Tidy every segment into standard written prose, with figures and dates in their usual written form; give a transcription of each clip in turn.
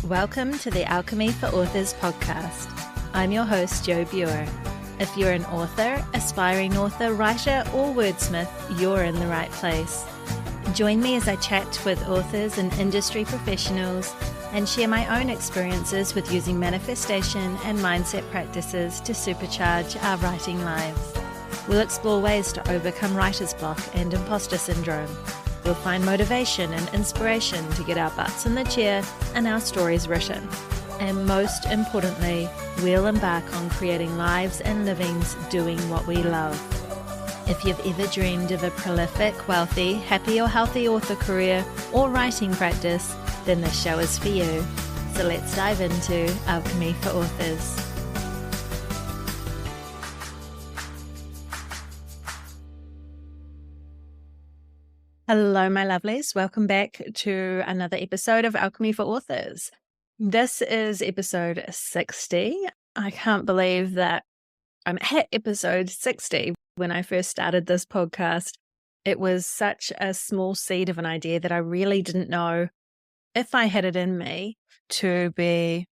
Welcome to the Alchemy for Authors podcast. I'm your host, Jo Buer. If you're an author, aspiring author, writer, or wordsmith, you're in the right place. Join me as I chat with authors and industry professionals and share my own experiences with using manifestation and mindset practices to supercharge our writing lives. We'll explore ways to overcome writer's block and imposter syndrome. We'll find motivation and inspiration to get our butts in the chair and our stories written. And most importantly, we'll embark on creating lives and livings doing what we love. If you've ever dreamed of a prolific, wealthy, happy or healthy author career or writing practice, then this show is for you. So let's dive into Alchemy for Authors. Hello, my lovelies. Welcome back to another episode of Alchemy for Authors. This is episode 60. I can't believe that I'm at episode 60. When I first started this podcast, it was such a small seed of an idea that I really didn't know if I had it in me to be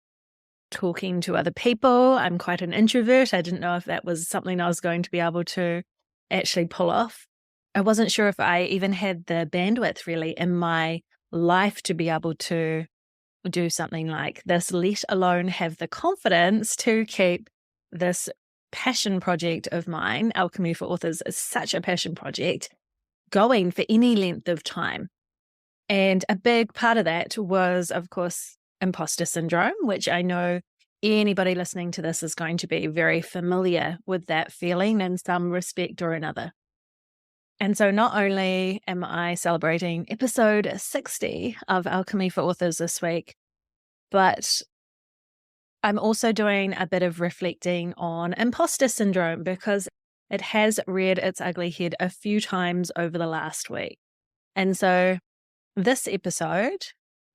talking to other people. I'm quite an introvert. I didn't know if that was something I was going to be able to actually pull off. I wasn't sure if I even had the bandwidth really in my life to be able to do something like this, let alone have the confidence to keep this passion project of mine. Alchemy for Authors is such a passion project, going for any length of time. And a big part of that was, of course, imposter syndrome, which I know anybody listening to this is going to be very familiar with that feeling in some respect or another. And so not only am I celebrating episode 60 of Alchemy for Authors this week, but I'm also doing a bit of reflecting on imposter syndrome because it has reared its ugly head a few times over the last week. And so this episode,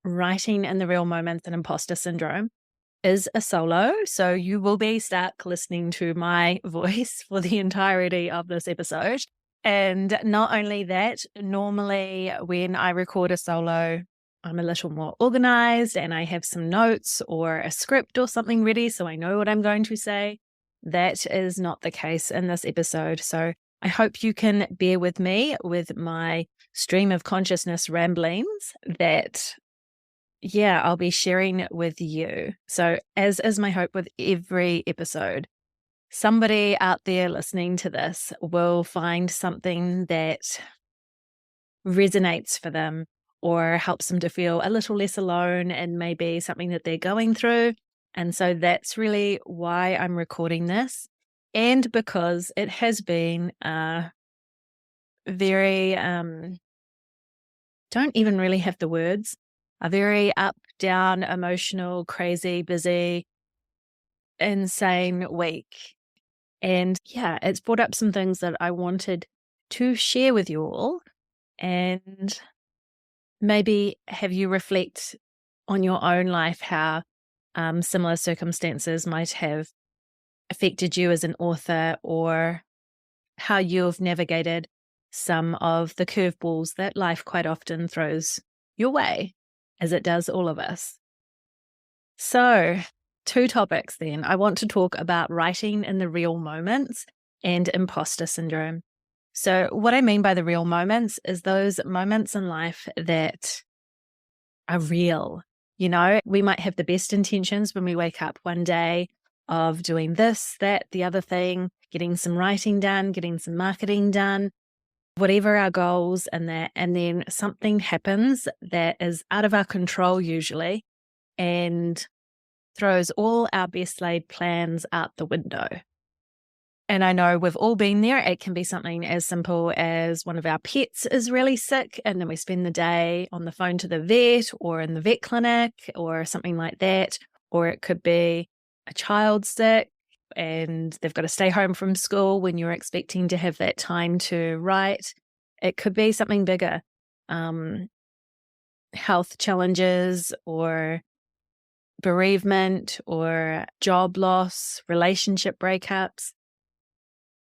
Writing in the Real Moments and Imposter Syndrome, is a solo. So you will be stuck listening to my voice for the entirety of this episode. And not only that, normally when I record a solo, I'm a little more organized and I have some notes or a script or something ready so I know what I'm going to say. That is not the case in this episode. So I hope you can bear with me with my stream of consciousness ramblings that, I'll be sharing with you. So as is my hope with every episode, somebody out there listening to this will find something that resonates for them or helps them to feel a little less alone and maybe something that they're going through. And so that's really why I'm recording this. And because it has been a very, don't even really have the words, a very up, down, emotional, crazy, busy, insane week. And it's brought up some things that I wanted to share with you all and maybe have you reflect on your own life, how similar circumstances might have affected you as an author or how you've navigated some of the curveballs that life quite often throws your way, as it does all of us. So, two topics then. I want to talk about writing in the real moments and imposter syndrome. So what I mean by the real moments is those moments in life that are real. You know, we might have the best intentions when we wake up one day of doing this, that, the other thing, getting some writing done, getting some marketing done, whatever our goals and that, and then something happens that is out of our control usually and throws all our best laid plans out the window. And I know we've all been there. It can be something as simple as one of our pets is really sick and then we spend the day on the phone to the vet or in the vet clinic or something like that. Or it could be a child sick and they've got to stay home from school when you're expecting to have that time to write. It could be something bigger, health challenges or bereavement or job loss, relationship breakups.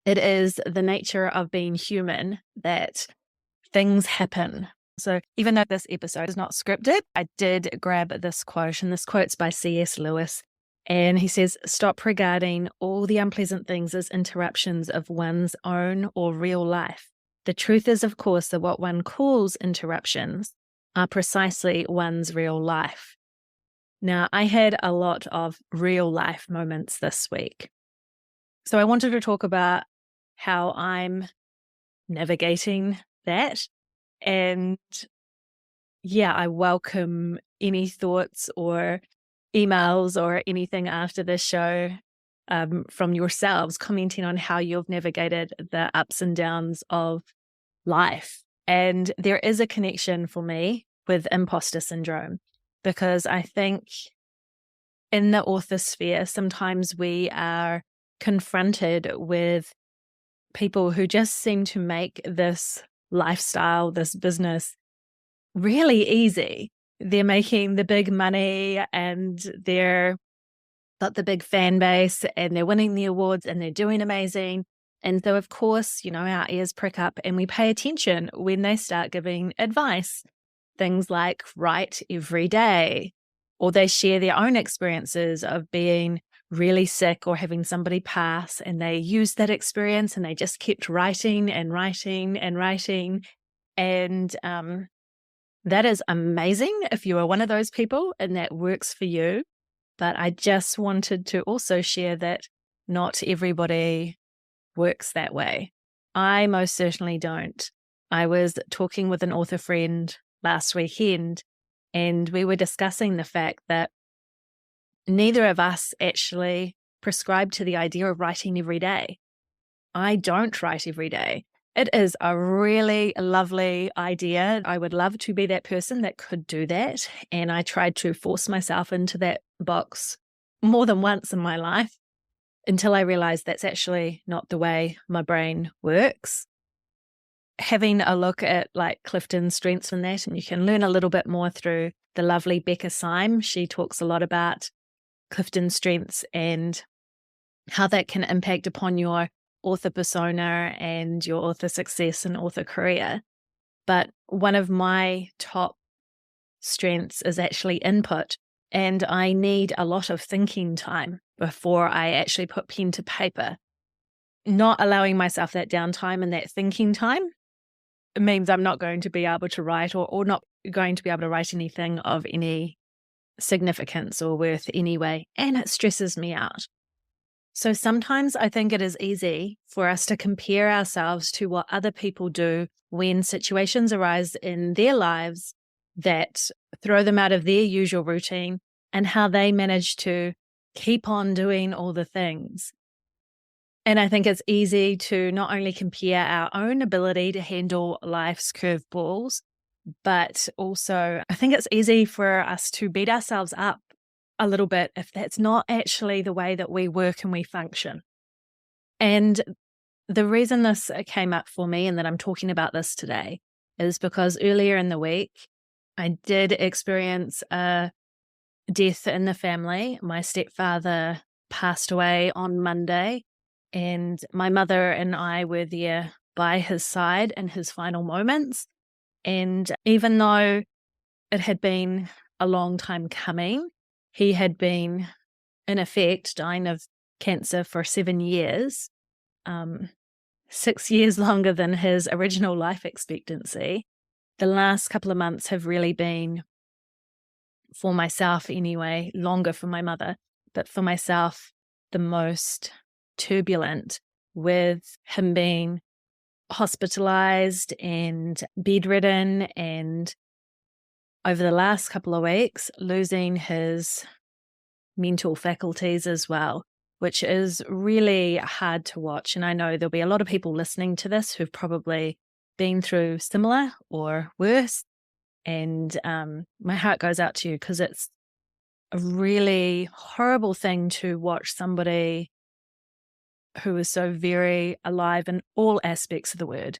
It is the nature of being human that things happen So even though this episode is not scripted, I did grab this quote, and this quote's by C.S. Lewis. And he says, "Stop regarding all the unpleasant things as interruptions of one's own or real life. The truth is, of course, that what one calls interruptions are precisely one's real life." Now, I had a lot of real life moments this week. So I wanted to talk about how I'm navigating that. And yeah, I welcome any thoughts or emails or anything after this show from yourselves commenting on how you've navigated the ups and downs of life. And there is a connection for me with imposter syndrome, because I think in the author sphere, sometimes we are confronted with people who just seem to make this lifestyle, this business, really easy. They're making the big money and they're got the big fan base and they're winning the awards and they're doing amazing. And so, of course, our ears prick up and we pay attention when they start giving advice. Things like write every day, or they share their own experiences of being really sick or having somebody pass, and they use that experience and they just kept writing and writing and writing. And that is amazing if you are one of those people and that works for you. But I just wanted to also share that not everybody works that way. I most certainly don't. I was talking with an author friend last weekend, and we were discussing the fact that neither of us actually prescribe to the idea of writing every day. I don't write every day. It is a really lovely idea. I would love to be that person that could do that. And I tried to force myself into that box more than once in my life until I realized that's actually not the way my brain works. Having a look at like Clifton's strengths in that, and you can learn a little bit more through the lovely Becca Syme. She talks a lot about Clifton's strengths and how that can impact upon your author persona and your author success and author career. But one of my top strengths is actually input, and I need a lot of thinking time before I actually put pen to paper. Not allowing myself that downtime and that thinking time means I'm not going to be able to write or not going to be able to write anything of any significance or worth anyway, and it stresses me out. So sometimes I think it is easy for us to compare ourselves to what other people do when situations arise in their lives that throw them out of their usual routine, and how they manage to keep on doing all the things. And I think it's easy to not only compare our own ability to handle life's curveballs, but also I think it's easy for us to beat ourselves up a little bit if that's not actually the way that we work and we function. And the reason this came up for me and that I'm talking about this today is because earlier in the week, I did experience a death in the family. My stepfather passed away on Monday, and my mother and I were there by his side in his final moments. And even though it had been a long time coming, he had been, in effect, dying of cancer for 7 years, 6 years longer than his original life expectancy. The last couple of months have really been, for myself anyway, longer for my mother, but for myself, the most turbulent, with him being hospitalized and bedridden, and over the last couple of weeks, losing his mental faculties as well, which is really hard to watch. And I know there'll be a lot of people listening to this who've probably been through similar or worse. And my heart goes out to you, because it's a really horrible thing to watch somebody who is so very alive in all aspects of the word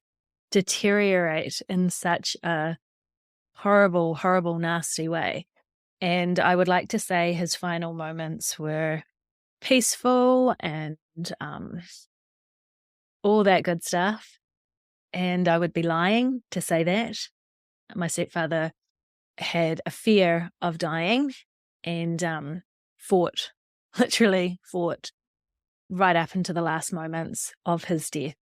deteriorate in such a horrible, horrible, nasty way. And I would like to say his final moments were peaceful and all that good stuff. And I would be lying to say that. my stepfather had a fear of dying and literally fought right up into the last moments of his death.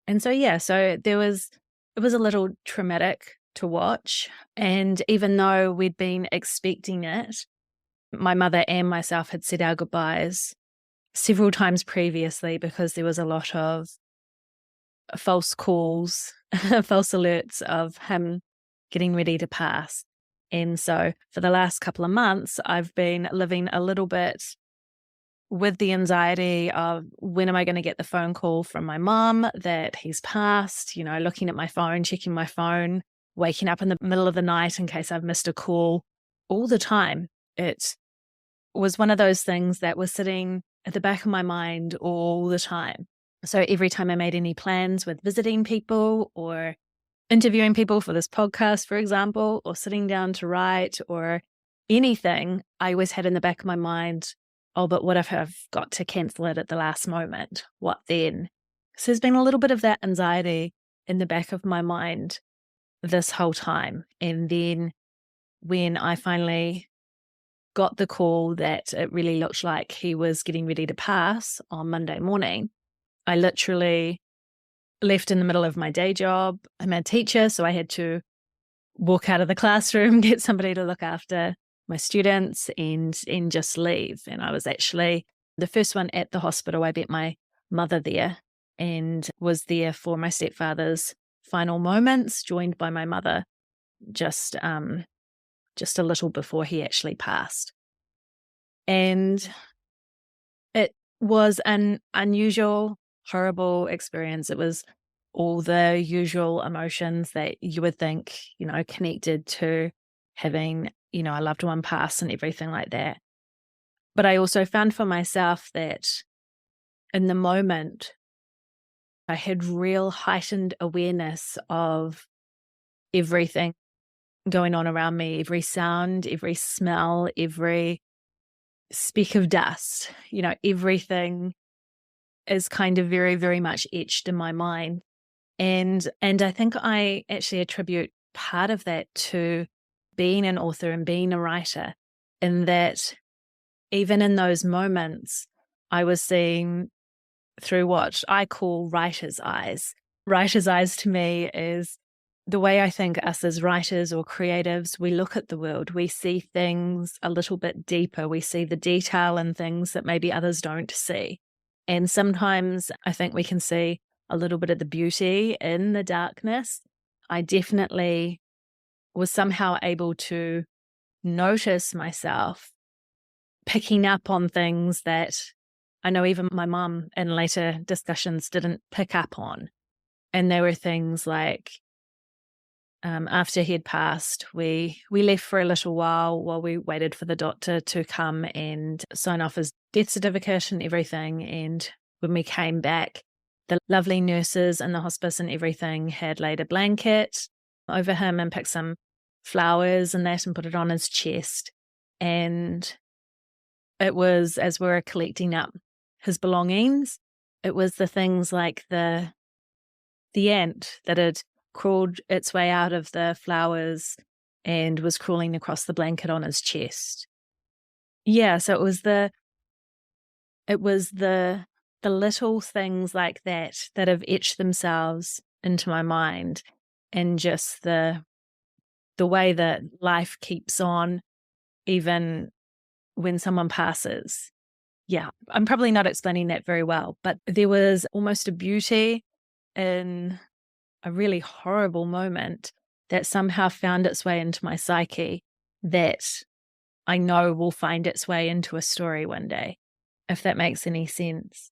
And so it was a little traumatic to watch. And even though we'd been expecting it, my mother and myself had said our goodbyes several times previously because there was a lot of false calls, false alerts of him getting ready to pass. And so for the last couple of months, I've been living a little bit with the anxiety of when am I going to get the phone call from my mom that he's passed, looking at my phone, checking my phone, waking up in the middle of the night in case I've missed a call all the time. It was one of those things that was sitting at the back of my mind all the time. So every time I made any plans with visiting people or interviewing people for this podcast, for example, or sitting down to write or anything, I always had in the back of my mind, oh, but what if I've got to cancel it at the last moment? What then? So there's been a little bit of that anxiety in the back of my mind this whole time. And then when I finally got the call that it really looked like he was getting ready to pass on Monday morning, I literally left in the middle of my day job. I'm a teacher, so I had to walk out of the classroom, get somebody to look after my students and just leave. And I was actually the first one at the hospital. I met my mother there and was there for my stepfather's final moments, joined by my mother just a little before he actually passed. And it was an unusual, horrible experience. It was all the usual emotions that you would think, connected to having, a loved one pass and everything like that. But I also found for myself that in the moment, I had real heightened awareness of everything going on around me, every sound, every smell, every speck of dust, everything is kind of very, very much etched in my mind. And I think I actually attribute part of that to being an author and being a writer, in that even in those moments, I was seeing through what I call writer's eyes. Writer's eyes to me is the way I think us as writers or creatives, we look at the world, we see things a little bit deeper. We see the detail in things that maybe others don't see. And sometimes I think we can see a little bit of the beauty in the darkness. I definitely was somehow able to notice myself picking up on things that I know even my mum in later discussions didn't pick up on. And there were things like, after he'd passed, we left for a little while we waited for the doctor to come and sign off his death certificate and everything. And when we came back, the lovely nurses in the hospice and everything had laid a blanket over him and picked some flowers and that and put it on his chest. And it was, as we were collecting up his belongings, it was the things like the ant that had crawled its way out of the flowers and was crawling across the blanket on his chest. Yeah, so it was the little things like that have etched themselves into my mind, and just the way that life keeps on even when someone passes. Yeah, I'm probably not explaining that very well, but there was almost a beauty in a really horrible moment that somehow found its way into my psyche that I know will find its way into a story one day, if that makes any sense.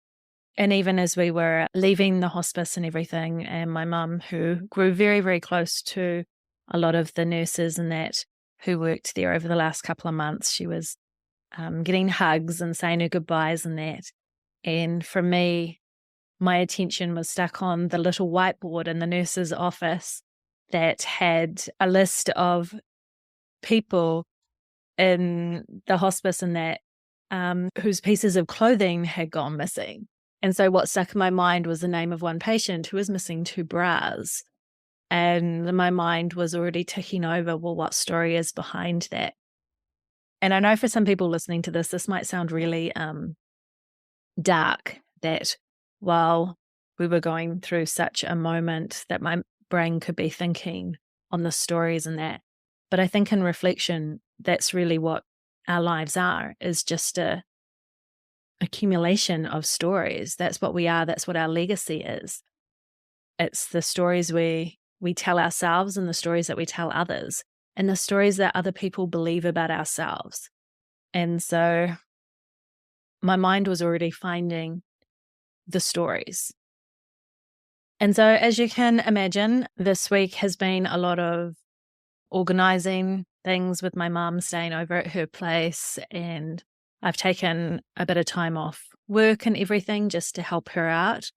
And even as we were leaving the hospice and everything, and my mum, who grew very, very close to a lot of the nurses and that who worked there over the last couple of months, she was getting hugs and saying her goodbyes and that. And for me, my attention was stuck on the little whiteboard in the nurse's office that had a list of people in the hospice and that whose pieces of clothing had gone missing. And so what stuck in my mind was the name of one patient who was missing 2 bras. And my mind was already ticking over, well, what story is behind that? And I know for some people listening to this might sound really dark, that while we were going through such a moment that my brain could be thinking on the stories and that. But I think in reflection, that's really what our lives are, is just a accumulation of stories. That's what we are. That's what our legacy is. It's the stories we tell ourselves and the stories that we tell others and the stories that other people believe about ourselves. And so my mind was already finding the stories. And so, as you can imagine, this week has been a lot of organizing things with my mum, staying over at her place, and I've taken a bit of time off work and everything just to help her out.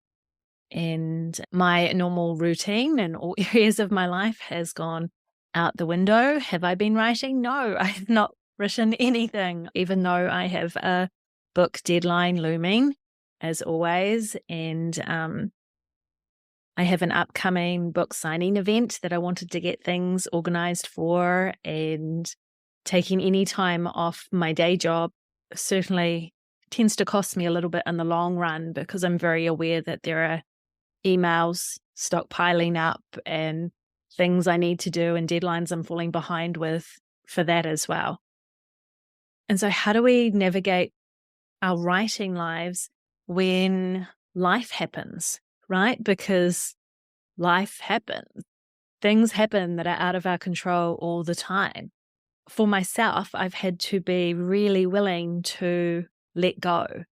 And my normal routine in all areas of my life has gone out the window. Have I been writing? No, I have not written anything, even though I have a book deadline looming, as always. And I have an upcoming book signing event that I wanted to get things organized for, and taking any time off my day job certainly tends to cost me a little bit in the long run, because I'm very aware that there are emails stockpiling up and things I need to do and deadlines I'm falling behind with for that as well. And so how do we navigate our writing lives when life happens, right? Because life happens. Things happen that are out of our control all the time. For myself, I've had to be really willing to let go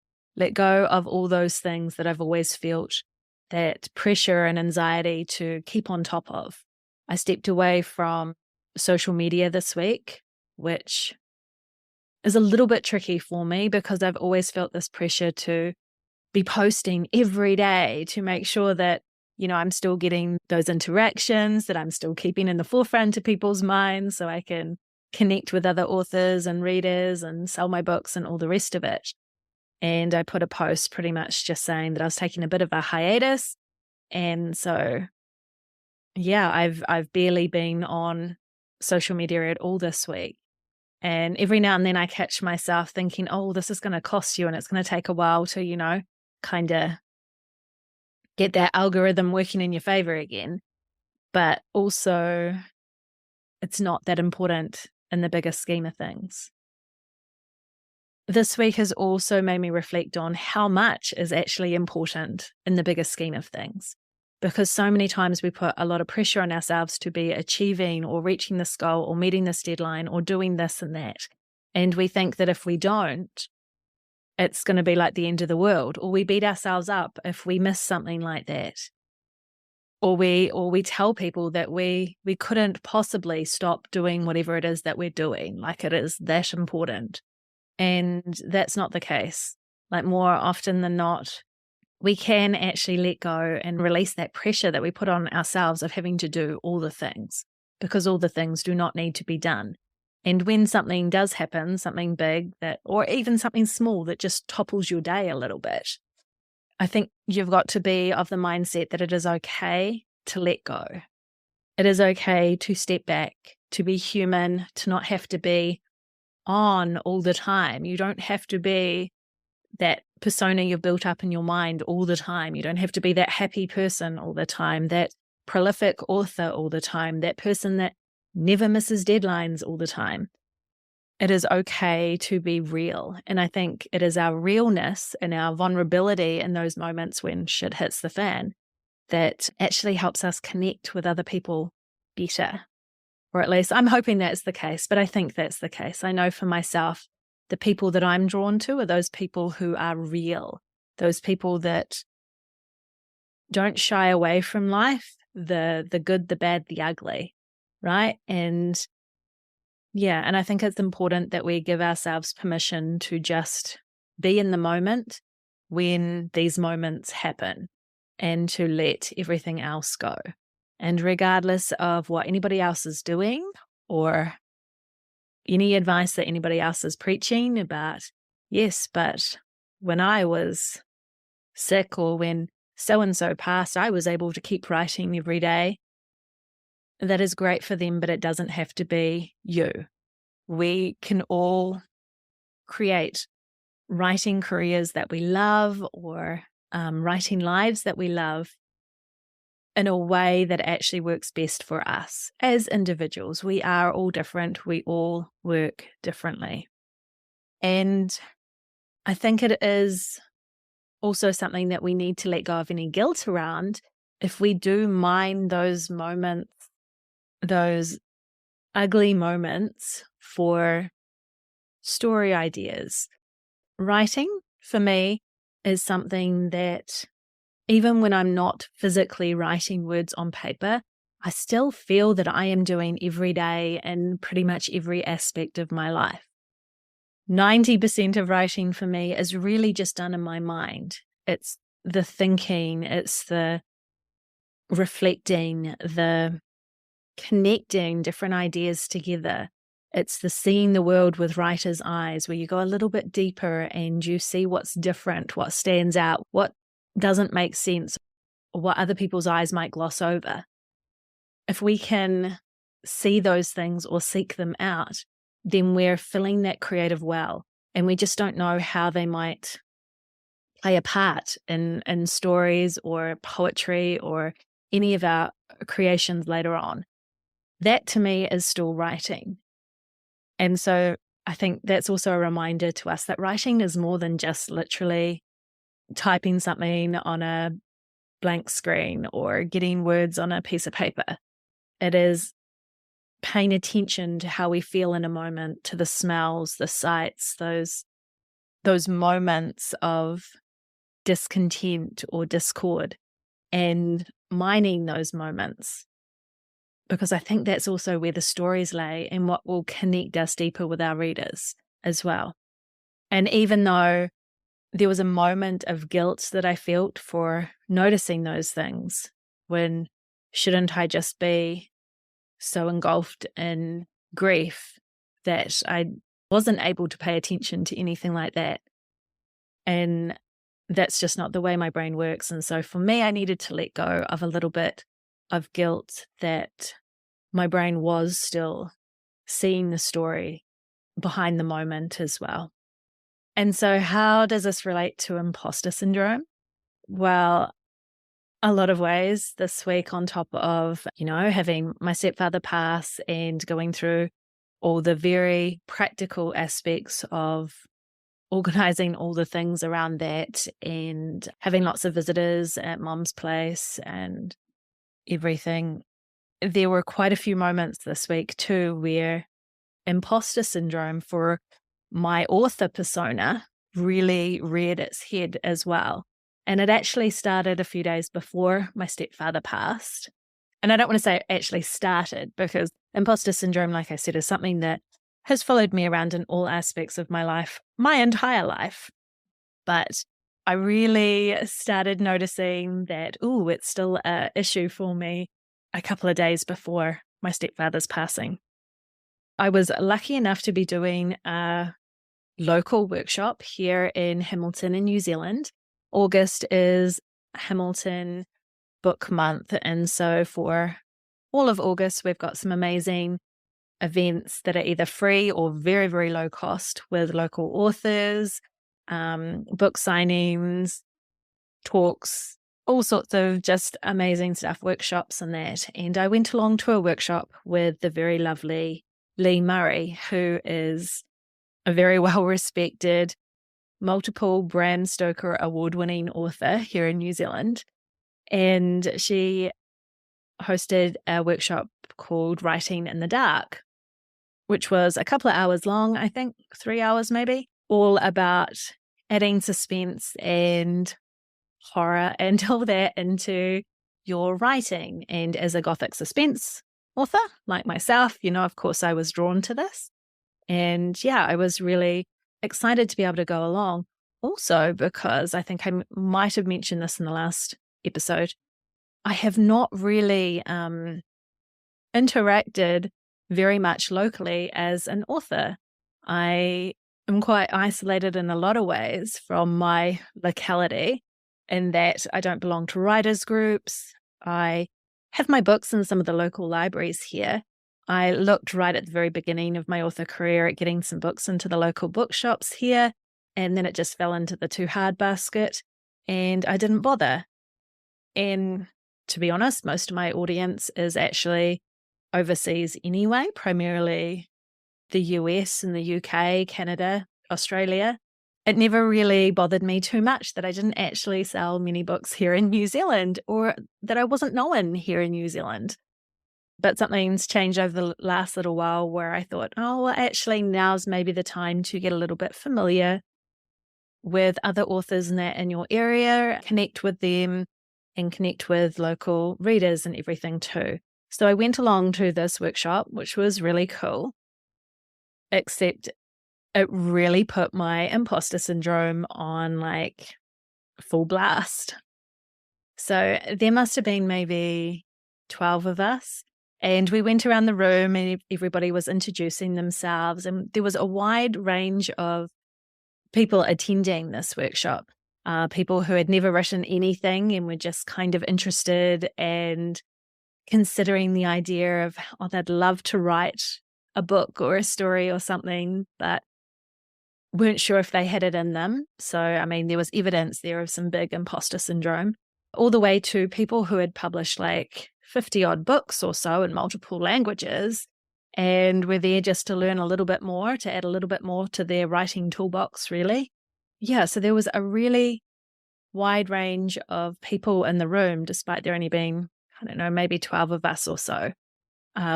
of all those things that I've always felt that pressure and anxiety to keep on top of. I stepped away from social media this week, which is a little bit tricky for me because I've always felt this pressure to be posting every day to make sure that, I'm still getting those interactions, that I'm still keeping in the forefront of people's minds so I can connect with other authors and readers and sell my books and all the rest of it. And I put a post pretty much just saying that I was taking a bit of a hiatus. And so, yeah, I've barely been on social media at all this week. And every now and then I catch myself thinking, oh, this is going to cost you and it's going to take a while to, kind of get that algorithm working in your favor again. But also, it's not that important in the bigger scheme of things. This week has also made me reflect on how much is actually important in the bigger scheme of things. Because so many times we put a lot of pressure on ourselves to be achieving or reaching this goal or meeting this deadline or doing this and that. And we think that if we don't, it's going to be like the end of the world, or we beat ourselves up if we miss something like that. Or we tell people that we couldn't possibly stop doing whatever it is that we're doing, like it is that important. And that's not the case. Like more often than not, we can actually let go and release that pressure that we put on ourselves of having to do all the things, because all the things do not need to be done. And when something does happen, something big or even something small that just topples your day a little bit, I think you've got to be of the mindset that it is okay to let go. It is okay to step back, to be human, to not have to be on all the time. You don't have to be that persona you've built up in your mind all the time. You don't have to be that happy person all the time, that prolific author all the time, that person that never misses deadlines all the time. It is okay to be real. And I think it is our realness and our vulnerability in those moments when shit hits the fan that actually helps us connect with other people better. Or at least I'm hoping that's the case, but I think that's the case. I know for myself, the people that I'm drawn to are those people who are real, those people that don't shy away from life, the good, the bad, the ugly, right? And I think it's important that we give ourselves permission to just be in the moment when these moments happen and to let everything else go. And regardless of what anybody else is doing or any advice that anybody else is preaching about, yes, but when I was sick or when so-and-so passed, I was able to keep writing every day. that is great for them, but it doesn't have to be you. We can all create writing careers that we love, or writing lives that we love, in a way that actually works best for us as individuals. We are all different. We all work differently. And I think it is also something that we need to let go of any guilt around. If we do mine those moments, those ugly moments, for story ideas. Writing, for me, is something that, even when I'm not physically writing words on paper, I still feel that I am doing every day in pretty much every aspect of my life. 90% of writing for me is really just done in my mind. It's the thinking, it's the reflecting, the connecting different ideas together. It's the seeing the world with writer's eyes, where you go a little bit deeper and you see what's different, what stands out, what doesn't make sense, or what other people's eyes might gloss over. If we can see those things or seek them out, then we're filling that creative well, and we just don't know how they might play a part in stories or poetry or any of our creations later on. That, to me, is still writing. And so I think that's also a reminder to us that writing is more than just literally typing something on a blank screen or getting words on a piece of paper. It is paying attention to how we feel in a moment, to the smells, the sights, those moments of discontent or discord, and mining those moments. Because I think that's also where the stories lay, and what will connect us deeper with our readers as well. And even though there was a moment of guilt that I felt for noticing those things, when shouldn't I just be so engulfed in grief that I wasn't able to pay attention to anything like that. And that's just not the way my brain works. And so for me, I needed to let go of a little bit of guilt that my brain was still seeing the story behind the moment as well. And so how does this relate to imposter syndrome? Well, a lot of ways this week, on top of, having my stepfather pass and going through all the very practical aspects of organizing all the things around that, and having lots of visitors at Mum's place and everything. There were quite a few moments this week too where imposter syndrome for my author persona really reared its head as well. And it actually started a few days before my stepfather passed. And I don't want to say it actually started, because imposter syndrome, like I said, is something that has followed me around in all aspects of my life, my entire life. But I really started noticing that, it's still an issue for me a couple of days before my stepfather's passing. I was lucky enough to be doing a local workshop here in Hamilton in New Zealand. August is Hamilton Book Month, and so for all of August, we've got some amazing events that are either free or very, very low cost with local authors, book signings, talks, all sorts of just amazing stuff, workshops and that. And I went along to a workshop with the very lovely Lee Murray, who is a very well-respected, multiple Bram Stoker award-winning author here in New Zealand. And she hosted a workshop called Writing in the Dark, which was a couple of hours long, I think 3 hours maybe, all about adding suspense and horror and all that into your writing. And as a Gothic suspense author like myself, of course I was drawn to this. And I was really excited to be able to go along. Also, because I think I might have mentioned this in the last episode, I have not really interacted very much locally as an author. I am quite isolated in a lot of ways from my locality, in that I don't belong to writers' groups. I have my books in some of the local libraries here. I looked right at the very beginning of my author career at getting some books into the local bookshops here, and then it just fell into the too hard basket, and I didn't bother. And to be honest, most of my audience is actually overseas anyway, primarily the US and the UK, Canada, Australia. It never really bothered me too much that I didn't actually sell many books here in New Zealand, or that I wasn't known here in New Zealand. But something's changed over the last little while where I thought, oh, well, actually now's maybe the time to get a little bit familiar with other authors in your area, connect with them, and connect with local readers and everything too. So I went along to this workshop, which was really cool, except it really put my imposter syndrome on like full blast. So there must have been maybe 12 of us, and we went around the room and everybody was introducing themselves, and there was a wide range of people attending this workshop, people who had never written anything and were just kind of interested and considering the idea of, oh, they'd love to write a book or a story or something, but weren't sure if they had it in them. So, I mean, there was evidence there of some big imposter syndrome, all the way to people who had published like 50 odd books or so in multiple languages and were there just to learn a little bit more, to add a little bit more to their writing toolbox, really. Yeah, so there was a really wide range of people in the room, despite there only being, I don't know, maybe 12 of us or so,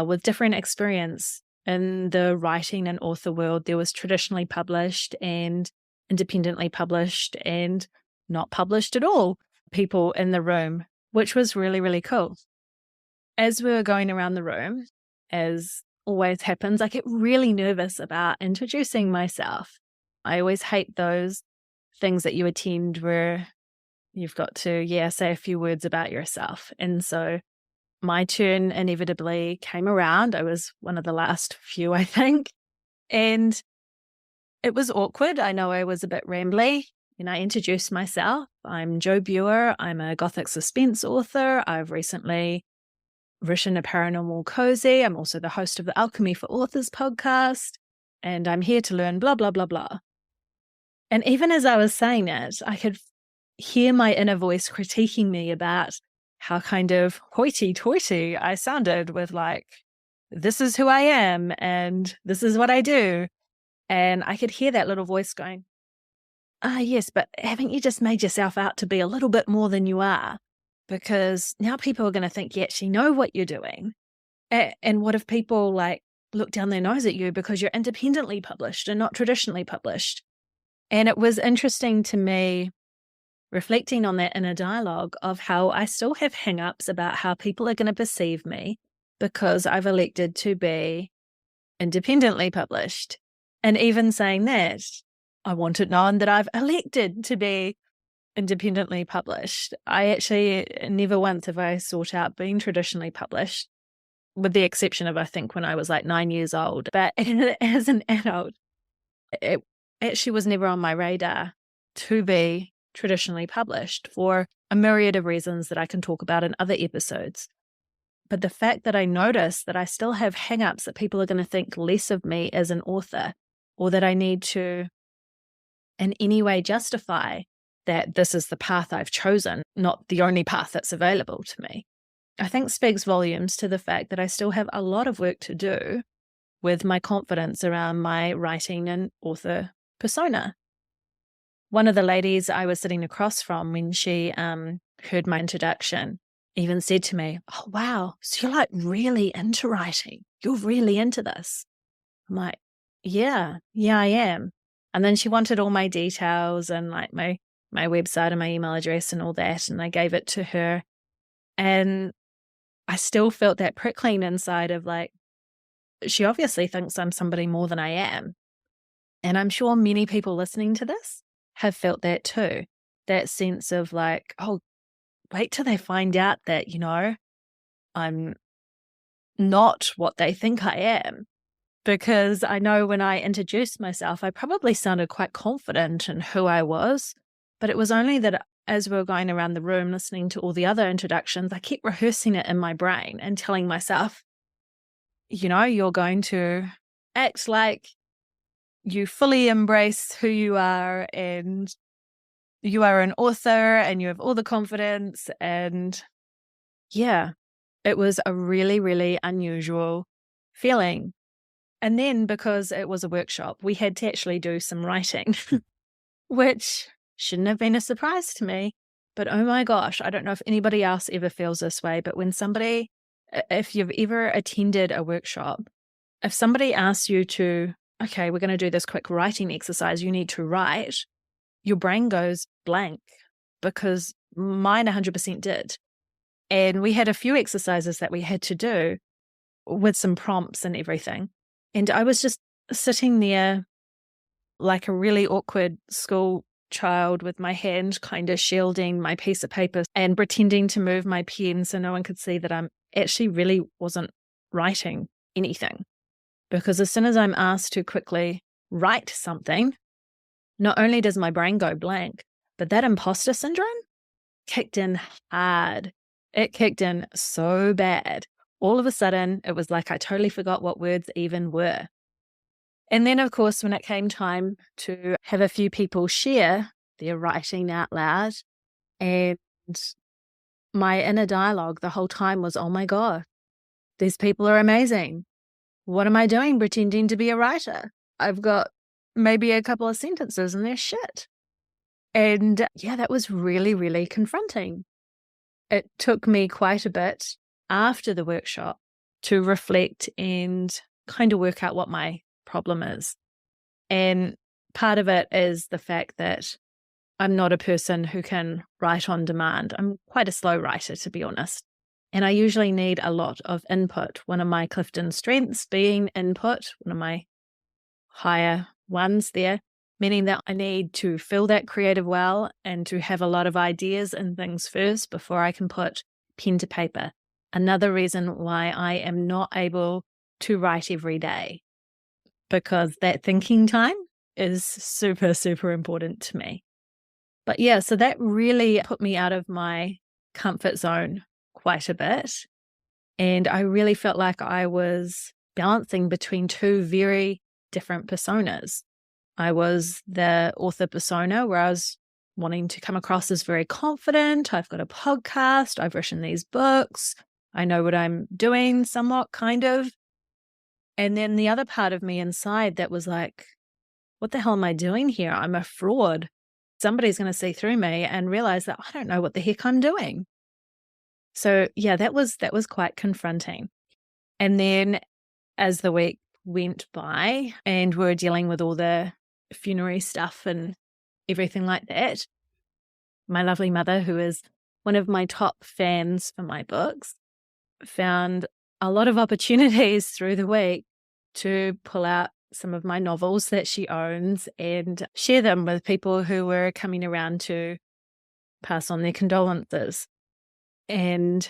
with different experience. In the writing and author world, there was traditionally published and independently published and not published at all people in the room, which was really, really cool. As we were going around the room, as always happens, I get really nervous about introducing myself. I always hate those things that you attend where you've got to, say a few words about yourself. And so my turn inevitably came around. I was one of the last few, I think. And it was awkward. I know I was a bit rambly. And I introduced myself. I'm Jo Buer. I'm a Gothic suspense author. I've recently written a paranormal cozy. I'm also the host of the Alchemy for Authors podcast. And I'm here to learn blah, blah, blah, blah. And even as I was saying it, I could hear my inner voice critiquing me about how kind of hoity-toity I sounded with like, this is who I am and this is what I do. And I could hear that little voice going, yes, but haven't you just made yourself out to be a little bit more than you are? Because now people are going to think you actually know what you're doing. And what if people like look down their nose at you because you're independently published and not traditionally published? And it was interesting to me reflecting on that inner dialogue of how I still have hang-ups about how people are going to perceive me because I've elected to be independently published. And even saying that, I want it known that I've elected to be independently published. I actually never once have I sought out being traditionally published, with the exception of, I think, when I was like 9 years old. But as an adult, it actually was never on my radar to be traditionally published for a myriad of reasons that I can talk about in other episodes. But the fact that I notice that I still have hang-ups that people are going to think less of me as an author, or that I need to in any way justify that this is the path I've chosen, not the only path that's available to me, I think speaks volumes to the fact that I still have a lot of work to do with my confidence around my writing and author persona. One of the ladies I was sitting across from when she heard my introduction even said to me, oh, wow, so you're like really into writing. You're really into this. I'm like, yeah, I am. And then she wanted all my details and like my website and my email address and all that. And I gave it to her. And I still felt that prickling inside of like, she obviously thinks I'm somebody more than I am. And I'm sure many people listening to this have felt that too. That sense of like, oh, wait till they find out that, I'm not what they think I am. Because I know when I introduced myself, I probably sounded quite confident in who I was, but it was only that as we were going around the room listening to all the other introductions, I kept rehearsing it in my brain and telling myself, you're going to act like you fully embrace who you are and you are an author and you have all the confidence. And yeah, it was a really, really unusual feeling. And then because it was a workshop, we had to actually do some writing, which shouldn't have been a surprise to me. But oh my gosh, I don't know if anybody else ever feels this way, but if you've ever attended a workshop, if somebody asks you to, okay, we're going to do this quick writing exercise, you need to write, your brain goes blank, because mine 100% did. And we had a few exercises that we had to do with some prompts and everything. And I was just sitting there like a really awkward school child with my hand kind of shielding my piece of paper and pretending to move my pen so no one could see that I'm actually really wasn't writing anything. Because as soon as I'm asked to quickly write something, not only does my brain go blank, but that imposter syndrome kicked in hard. It kicked in so bad. All of a sudden, it was like I totally forgot what words even were. And then, of course, when it came time to have a few people share their writing out loud, and my inner dialogue the whole time was, oh my God, these people are amazing. What am I doing pretending to be a writer? I've got maybe a couple of sentences and they're shit. And yeah, that was really, really confronting. It took me quite a bit after the workshop to reflect and kind of work out what my problem is. And part of it is the fact that I'm not a person who can write on demand. I'm quite a slow writer, to be honest. And I usually need a lot of input. One of my Clifton strengths being input, one of my higher ones there, meaning that I need to fill that creative well and to have a lot of ideas and things first before I can put pen to paper. Another reason why I am not able to write every day, because that thinking time is super, super important to me. But yeah, so that really put me out of my comfort zone quite a bit. And I really felt like I was balancing between two very different personas. I was the author persona where I was wanting to come across as very confident. I've got a podcast. I've written these books. I know what I'm doing somewhat, kind of. And then the other part of me inside that was like, what the hell am I doing here? I'm a fraud. Somebody's going to see through me and realize that I don't know what the heck I'm doing. So yeah, that was quite confronting. And then as the week went by and we were dealing with all the funerary stuff and everything like that, my lovely mother, who is one of my top fans for my books, found a lot of opportunities through the week to pull out some of my novels that she owns and share them with people who were coming around to pass on their condolences. And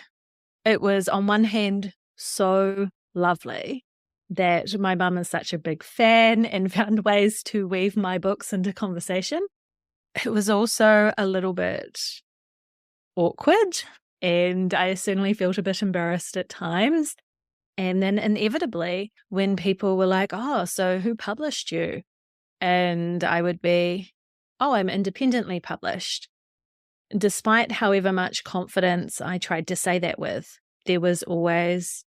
it was, on one hand, so lovely that my mum is such a big fan and found ways to weave my books into conversation. It was also a little bit awkward, and I certainly felt a bit embarrassed at times. And then inevitably, when people were like, oh, so who published you? And I would be, oh, I'm independently published. Despite however much confidence I tried to say that with, there was always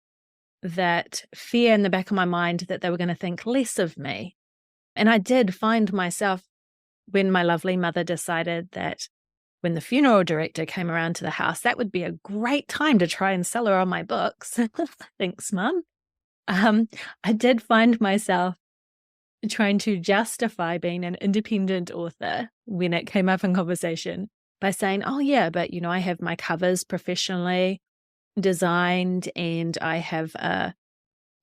that fear in the back of my mind that they were going to think less of me. And I did find myself, when my lovely mother decided that when the funeral director came around to the house, that would be a great time to try and sell her on my books. Thanks, Mum. I did find myself trying to justify being an independent author when it came up in conversation by saying, oh yeah, but I have my covers professionally designed and I have a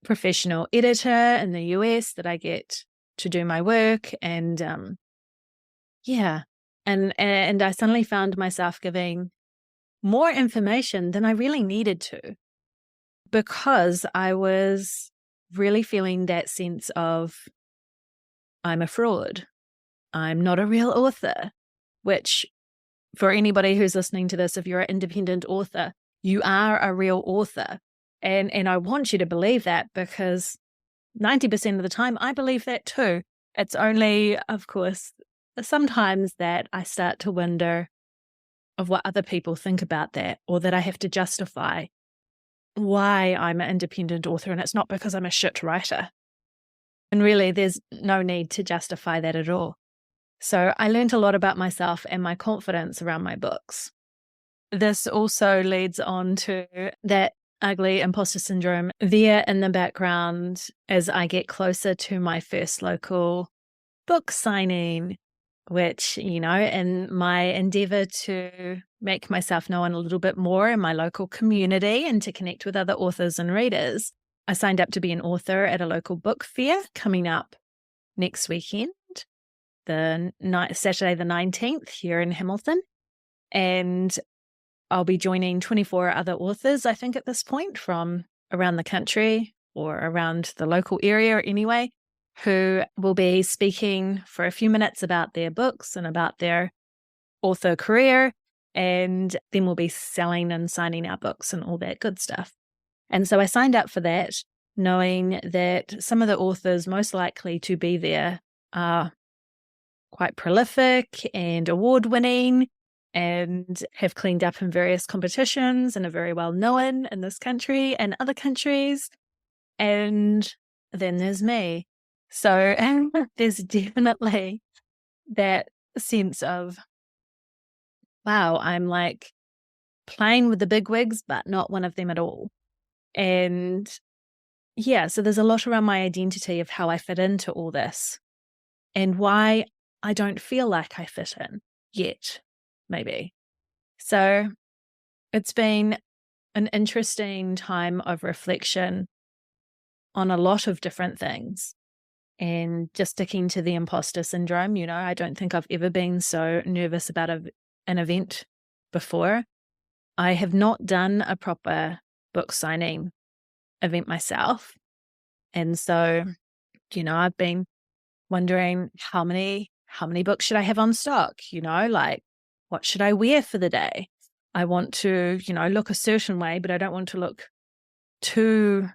professional editor in the US that I get to do my work. And yeah. And I suddenly found myself giving more information than I really needed to, because I was really feeling that sense of I'm a fraud. I'm not a real author, which for anybody who's listening to this, if you're an independent author, you are a real author. And I want you to believe that, because 90% of the time I believe that too. It's only, of course, sometimes that I start to wonder of what other people think about that, or that I have to justify why I'm an independent author, and it's not because I'm a shit writer. And really, there's no need to justify that at all. So I learned a lot about myself and my confidence around my books. This also leads on to that ugly imposter syndrome there in the background as I get closer to my first local book signing, which, in my endeavor to make myself known a little bit more in my local community and to connect with other authors and readers, I signed up to be an author at a local book fair coming up next weekend, Saturday the 19th here in Hamilton. And I'll be joining 24 other authors, I think, at this point, from around the country or around the local area anyway, who will be speaking for a few minutes about their books and about their author career. And then we'll be selling and signing our books and all that good stuff. And so I signed up for that, knowing that some of the authors most likely to be there are quite prolific and award-winning and have cleaned up in various competitions and are very well known in this country and other countries. And then there's me. So there's definitely that sense of, wow, I'm like playing with the bigwigs, but not one of them at all. And yeah, so there's a lot around my identity of how I fit into all this and why I don't feel like I fit in yet, maybe. So it's been an interesting time of reflection on a lot of different things. And just sticking to the imposter syndrome, I don't think I've ever been so nervous about an event before. I have not done a proper book signing event myself. And so, I've been wondering how many books should I have on stock? Like, what should I wear for the day? I want to, look a certain way, but I don't want to look too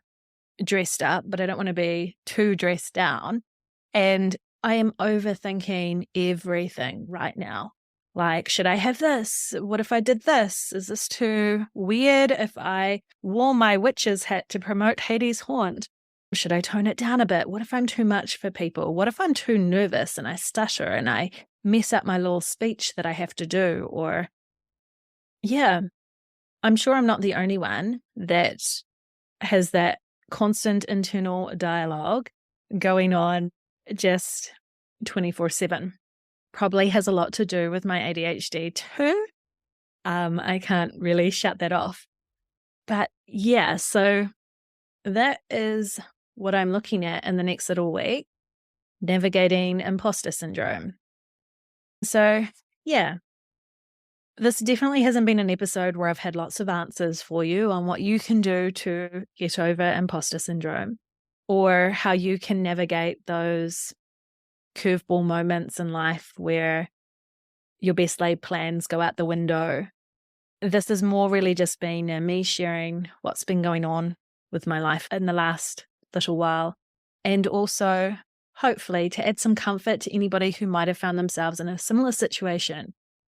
dressed up, but I don't want to be too dressed down. And I am overthinking everything right now. Like, should I have this? What if I did this? Is this too weird if I wore my witch's hat to promote Hades' Haunt? Should I tone it down a bit? What if I'm too much for people? What if I'm too nervous and I stutter and I mess up my little speech that I have to do? Or, yeah, I'm sure I'm not the only one that has that constant internal dialogue going on just 24/7. Probably has a lot to do with my ADHD too. I can't really shut that off. But yeah, so that is what I'm looking at in the next little week, navigating imposter syndrome. So yeah, this definitely hasn't been an episode where I've had lots of answers for you on what you can do to get over imposter syndrome or how you can navigate those curveball moments in life where your best laid plans go out the window. This has more really just been me sharing what's been going on with my life in the last little while, and also hopefully to add some comfort to anybody who might have found themselves in a similar situation,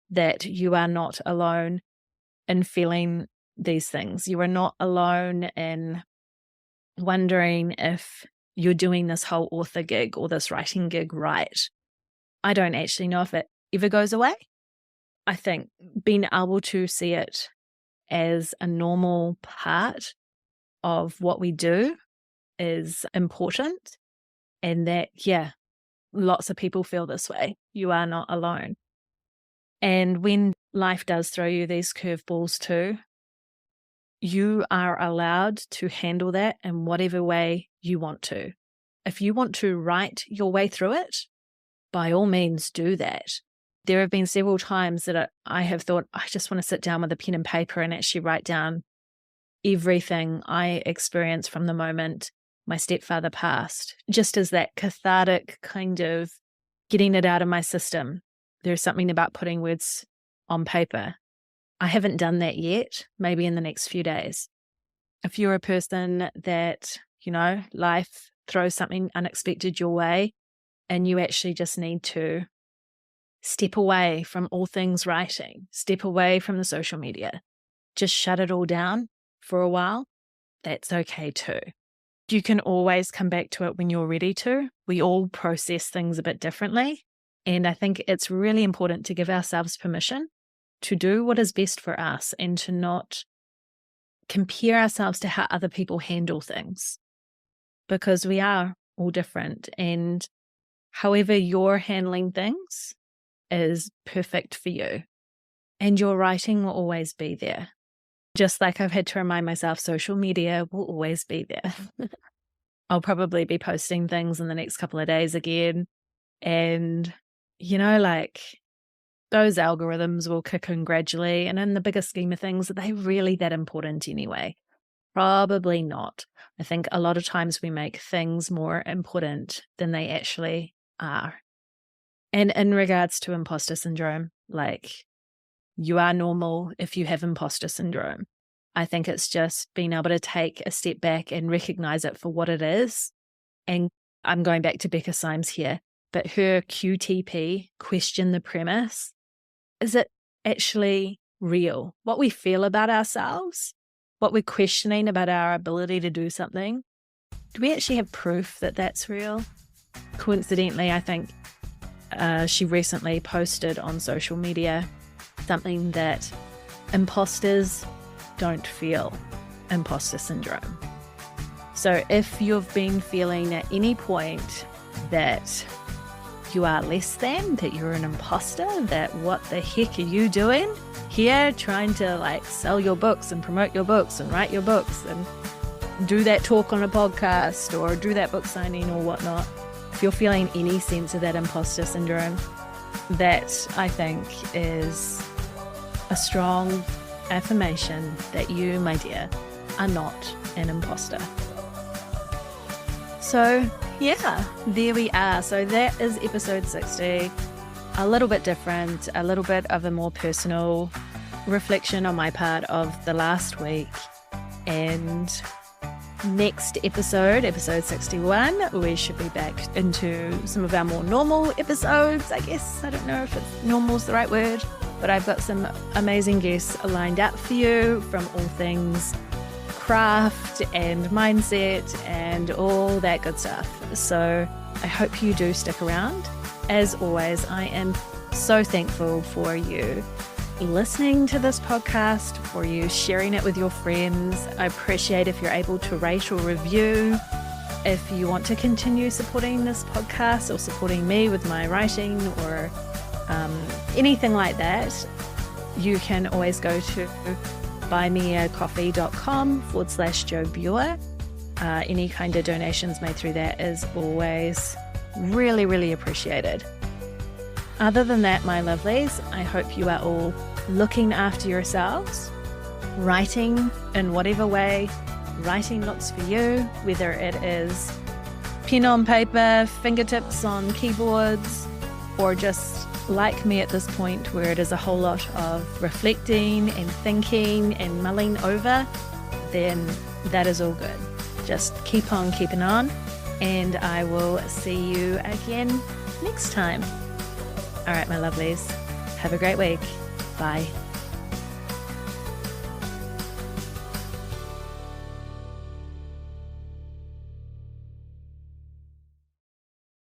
that you are not alone in feeling these things. You are not alone in wondering if you're doing this whole author gig or this writing gig right. I don't actually know if it ever goes away. I think being able to see it as a normal part of what we do is important, and that, yeah, lots of people feel this way. You are not alone. And when life does throw you these curveballs too, you are allowed to handle that in whatever way you want to. If you want to write your way through it, by all means do that. There have been several times that I have thought, I just want to sit down with a pen and paper and actually write down everything I experienced from the moment my stepfather passed, just as that cathartic kind of getting it out of my system. There's something about putting words on paper. I haven't done that yet, maybe in the next few days. If you're a person that, life throws something unexpected your way and you actually just need to step away from all things writing, step away from the social media, just shut it all down for a while, that's okay too. You can always come back to it when you're ready to. We all process things a bit differently. And I think it's really important to give ourselves permission to do what is best for us and to not compare ourselves to how other people handle things, because we are all different. And however you're handling things is perfect for you. And your writing will always be there. Just like I've had to remind myself, social media will always be there. I'll probably be posting things in the next couple of days again. And, those algorithms will kick in gradually. And in the bigger scheme of things, are they really that important anyway? Probably not. I think a lot of times we make things more important than they actually are. And in regards to imposter syndrome, you are normal if you have imposter syndrome. I think it's just being able to take a step back and recognize it for what it is. And I'm going back to Becca Symes here, but her QTP, question the premise, is it actually real? What we feel about ourselves, what we're questioning about our ability to do something, do we actually have proof that that's real? Coincidentally, I think she recently posted on social media something that imposters don't feel imposter syndrome. So if you've been feeling at any point that you are less than, that you're an imposter, that what the heck are you doing here trying to sell your books and promote your books and write your books and do that talk on a podcast or do that book signing or whatnot, if you're feeling any sense of that imposter syndrome, that I think is a strong affirmation that you, my dear, are not an imposter. So yeah, there we are. So that is episode 60. A little bit different, a little bit of a more personal reflection on my part of the last week. And next episode, episode 61, we should be back into some of our more normal episodes, I guess. I don't know if normal is the right word, but I've got some amazing guests lined up for you from all things craft and mindset and all that good stuff. So I hope you do stick around. As always, I am so thankful for you listening to this podcast, for you sharing it with your friends. I appreciate if you're able to rate or review. If you want to continue supporting this podcast or supporting me with my writing or anything like that, you can always go to buymeacoffee.com/Jo Buer. Any kind of donations made through that is always really, really appreciated. Other than that, my lovelies, I hope you are all looking after yourselves, writing in whatever way writing looks for you, whether it is pen on paper, fingertips on keyboards, or just like me at this point where it is a whole lot of reflecting and thinking and mulling over, then that is all good. Just keep on keeping on, and I will see you again next time. All right, my lovelies, have a great week. Bye.